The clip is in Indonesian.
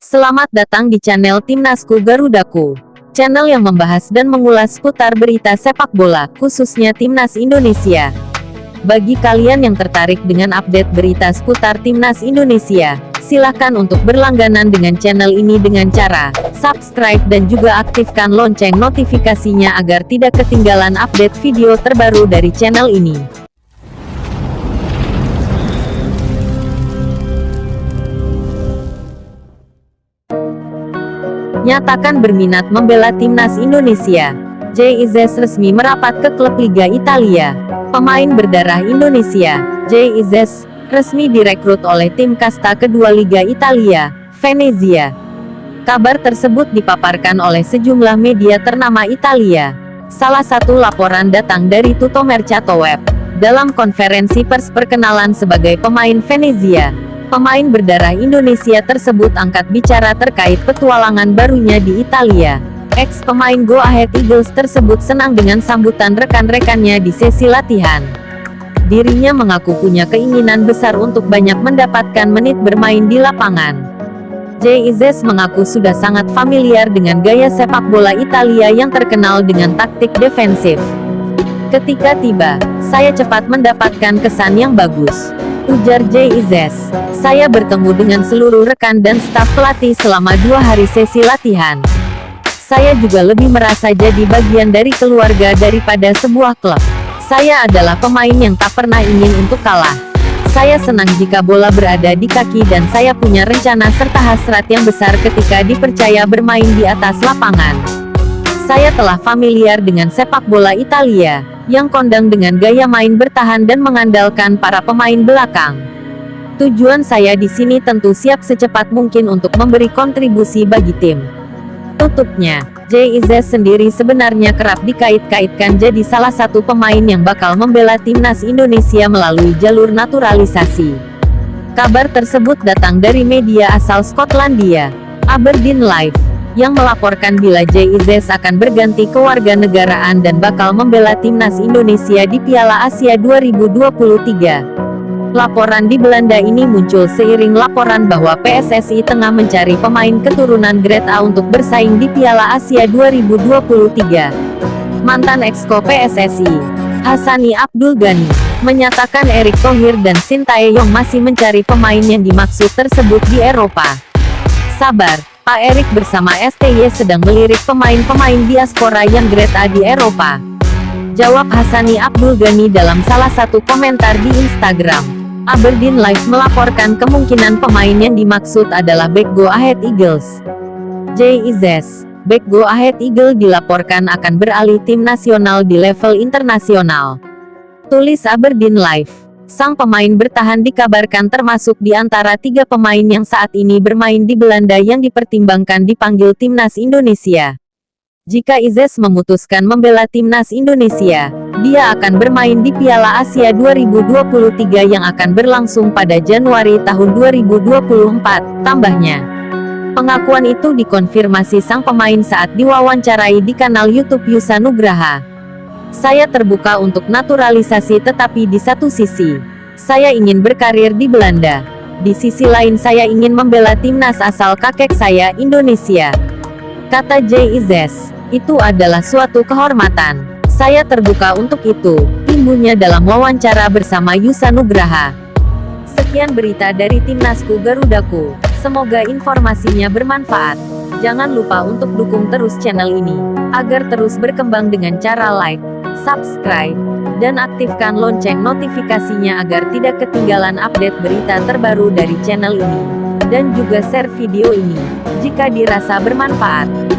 Selamat datang di channel Timnasku Garudaku. Channel yang membahas dan mengulas seputar berita sepak bola, khususnya Timnas Indonesia. Bagi kalian yang tertarik dengan update berita seputar Timnas Indonesia, silakan untuk berlangganan dengan channel ini dengan cara subscribe dan juga aktifkan lonceng notifikasinya agar tidak ketinggalan update video terbaru dari channel ini. Nyatakan berminat membela Timnas Indonesia. Jay Izzes resmi merapat ke klub Liga Italia. Pemain berdarah Indonesia, Jay Izzes, resmi direkrut oleh tim kasta kedua Liga Italia, Venezia. Kabar tersebut dipaparkan oleh sejumlah media ternama Italia. Salah satu laporan datang dari Tutto Mercato Web. Dalam konferensi pers perkenalan sebagai pemain Venezia, pemain berdarah Indonesia tersebut angkat bicara terkait petualangan barunya di Italia. Ex-pemain Go Ahead Eagles tersebut senang dengan sambutan rekan-rekannya di sesi latihan. Dirinya mengaku punya keinginan besar untuk banyak mendapatkan menit bermain di lapangan. Jay Izzes mengaku sudah sangat familiar dengan gaya sepak bola Italia yang terkenal dengan taktik defensif. Ketika tiba, saya cepat mendapatkan kesan yang bagus, ujar Jay Izzes. Saya bertemu dengan seluruh rekan dan staf pelatih selama 2 hari sesi latihan. Saya juga lebih merasa jadi bagian dari keluarga daripada sebuah klub. Saya adalah pemain yang tak pernah ingin untuk kalah. Saya senang jika bola berada di kaki dan saya punya rencana serta hasrat yang besar ketika dipercaya bermain di atas lapangan. Saya telah familiar dengan sepak bola Italia, yang kondang dengan gaya main bertahan dan mengandalkan para pemain belakang. Tujuan saya di sini tentu siap secepat mungkin untuk memberi kontribusi bagi tim. Tutupnya, Jay Izzes sendiri sebenarnya kerap dikait-kaitkan jadi salah satu pemain yang bakal membela Timnas Indonesia melalui jalur naturalisasi. Kabar tersebut datang dari media asal Skotlandia, Aberdeen Live, yang melaporkan bila Jay Izzes akan berganti kewarganegaraan dan bakal membela Timnas Indonesia di Piala Asia 2023. Laporan di Belanda ini muncul seiring laporan bahwa PSSI tengah mencari pemain keturunan Grade A untuk bersaing di Piala Asia 2023. Mantan Exco PSSI, Hassani Abdul Ghani, menyatakan Erick Thohir dan Sintayong masih mencari pemain yang dimaksud tersebut di Eropa. Sabar, Pak Erick bersama STY sedang melirik pemain-pemain diaspora yang Grade A di Eropa, jawab Hassani Abdul Ghani dalam salah satu komentar di Instagram. Aberdeen Live melaporkan kemungkinan pemain yang dimaksud adalah bek Go Ahead Eagles. Jay Izzes, bek Go Ahead Eagles dilaporkan akan beralih tim nasional di level internasional, tulis Aberdeen Live. Sang pemain bertahan dikabarkan termasuk di antara 3 pemain yang saat ini bermain di Belanda yang dipertimbangkan dipanggil Timnas Indonesia. Jika Izzes memutuskan membela Timnas Indonesia, dia akan bermain di Piala Asia 2023 yang akan berlangsung pada Januari tahun 2024, tambahnya. Pengakuan itu dikonfirmasi sang pemain saat diwawancarai di kanal YouTube Yusa Nugraha. Saya terbuka untuk naturalisasi, tetapi di satu sisi, saya ingin berkarir di Belanda. Di sisi lain saya ingin membela timnas asal kakek saya, Indonesia, kata Jay Izzes. Itu adalah suatu kehormatan. Saya terbuka untuk itu, imbuhnya dalam wawancara bersama Yusa Nugraha. Sekian berita dari Timnasku Garudaku. Semoga informasinya bermanfaat. Jangan lupa untuk dukung terus channel ini, agar terus berkembang dengan cara like, subscribe, dan aktifkan lonceng notifikasinya agar tidak ketinggalan update berita terbaru dari channel ini. Dan juga share video ini, jika dirasa bermanfaat.